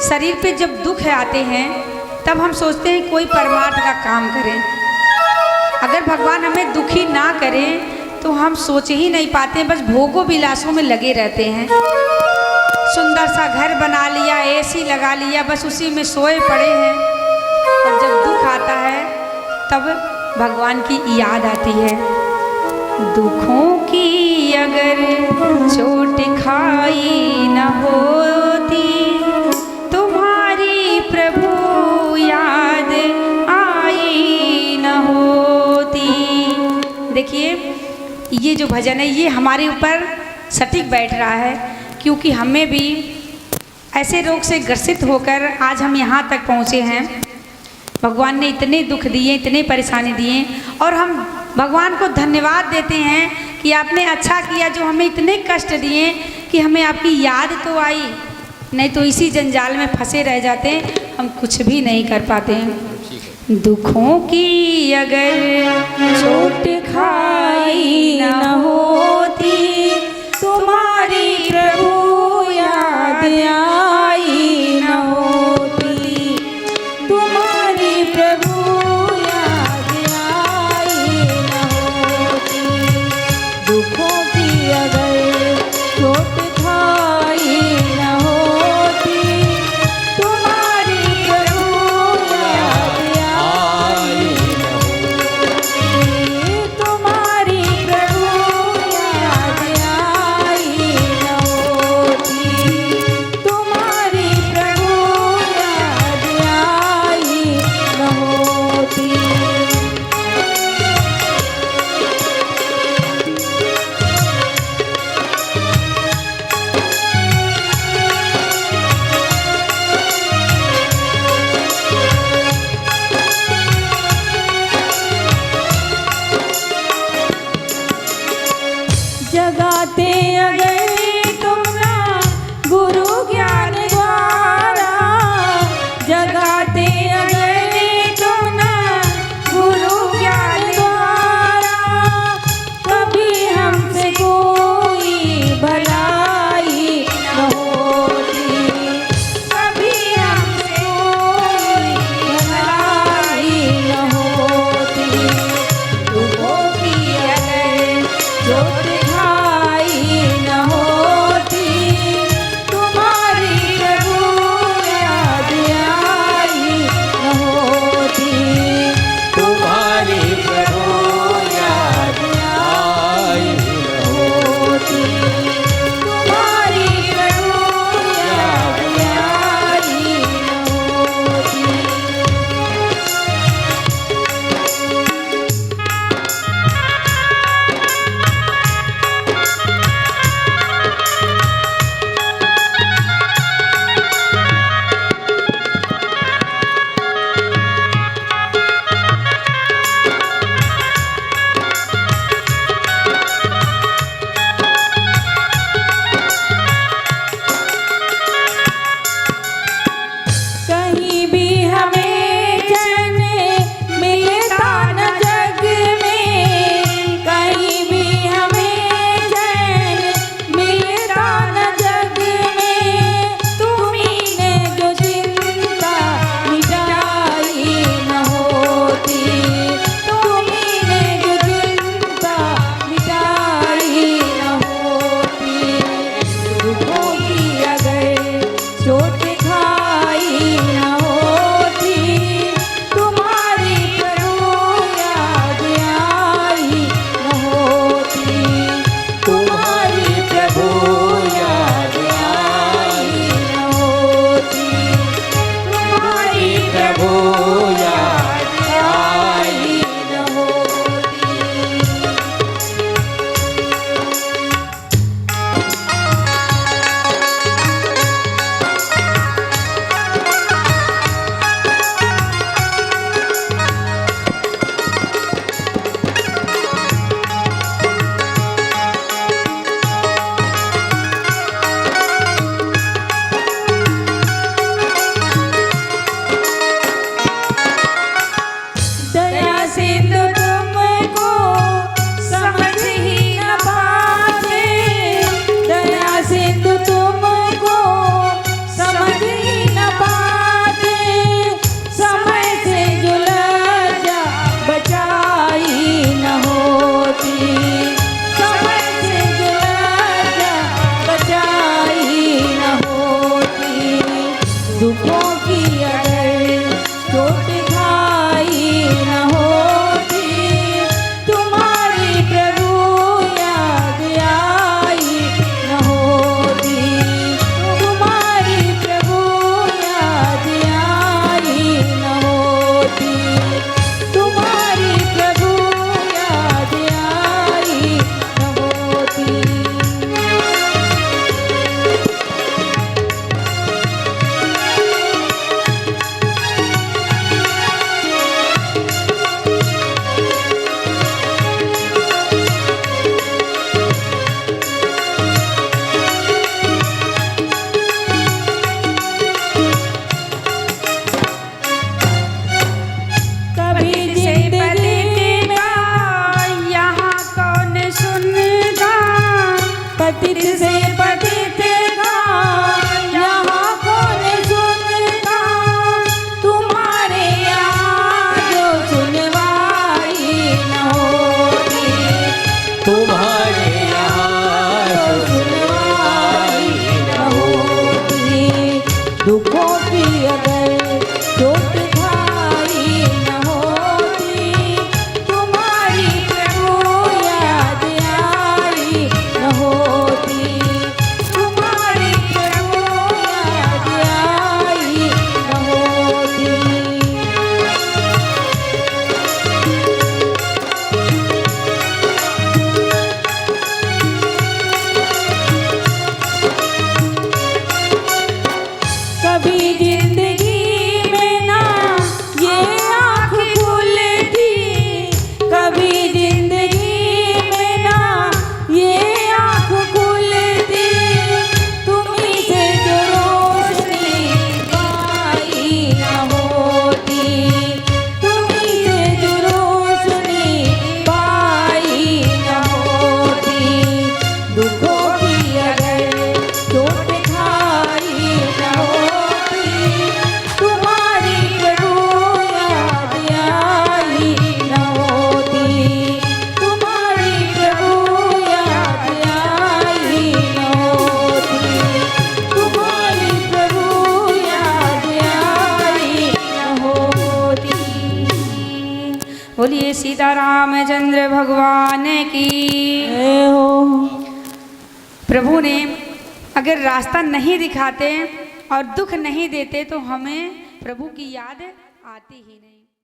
शरीर पे जब दुख आते हैं तब हम सोचते हैं कोई परमार्थ का काम करें। अगर भगवान हमें दुखी ना करें तो हम सोच ही नहीं पाते, बस भोगों विलासों में लगे रहते हैं। सुंदर सा घर बना लिया, एसी लगा लिया, बस उसी में सोए पड़े हैं। और जब दुख आता है तब भगवान की याद आती है। दुखों की अगर चोट खाई न होती, तुम्हारी प्रभु याद आई न होती। देखिए ये जो भजन है ये हमारे ऊपर सटीक बैठ रहा है, क्योंकि हमें भी ऐसे रोग से ग्रसित होकर आज हम यहाँ तक पहुँचे हैं। भगवान ने इतने दुख दिए, इतने परेशानी दिए, और हम भगवान को धन्यवाद देते हैं कि आपने अच्छा किया जो हमें इतने कष्ट दिए कि हमें आपकी याद तो आई, नहीं तो इसी जंजाल में फंसे रह जाते, हम कुछ भी नहीं कर पाते। दुखों की अगर चोट खाई न होती, तुम्हारी प्रभु याद आई न होती, तुम्हारी प्रभु याद आई न होती। दुखों की अगर चोट खाई न होती, तुम्हारी प्रभु याद आई न होती, तुम्हारी प्रभु याद आई न होती, दुखों की अगर चोट खाई न होती, तुम्हारी प्रभु याद आई न होती, तुम्हारी प्रभु याद आई न होती, तुम्हारी प्रभु याद आई न होती। कभी से जिंदगी में यहाँ कौन सुनता, पतित से पतित का यहाँ कौन सुनता, तुम्हारे यहाँ जो सुनवाई न होती, तुम्हारे यहाँ जो सुनवाई न होती, दुखों की अगर चोट खाई न होती, तुम्हारी प्रभु याद आई न होती, तुम्हारी प्रभु याद आई न होती। कभी जिंदगी में ना ये आँख खुलती, कभी जिंदगी में ना ये आँख खुलती, तुम्हीं से जो रोशनी पाई न होती, तुम्हीं से जो रोशनी पाई न होती, दुखों की अगर चोट खाई न होती, तुम्हारी प्रभु याद आई न होती, तुम्हारी प्रभु याद आई न होती, तुम्हारी प्रभु याद आई न होती। बोलिए सीतारामचंद्र भगवान की। जय हो। प्रभु ने अगर रास्ता नहीं दिखाते और दुख नहीं देते तो हमें प्रभु की याद आती ही नहीं।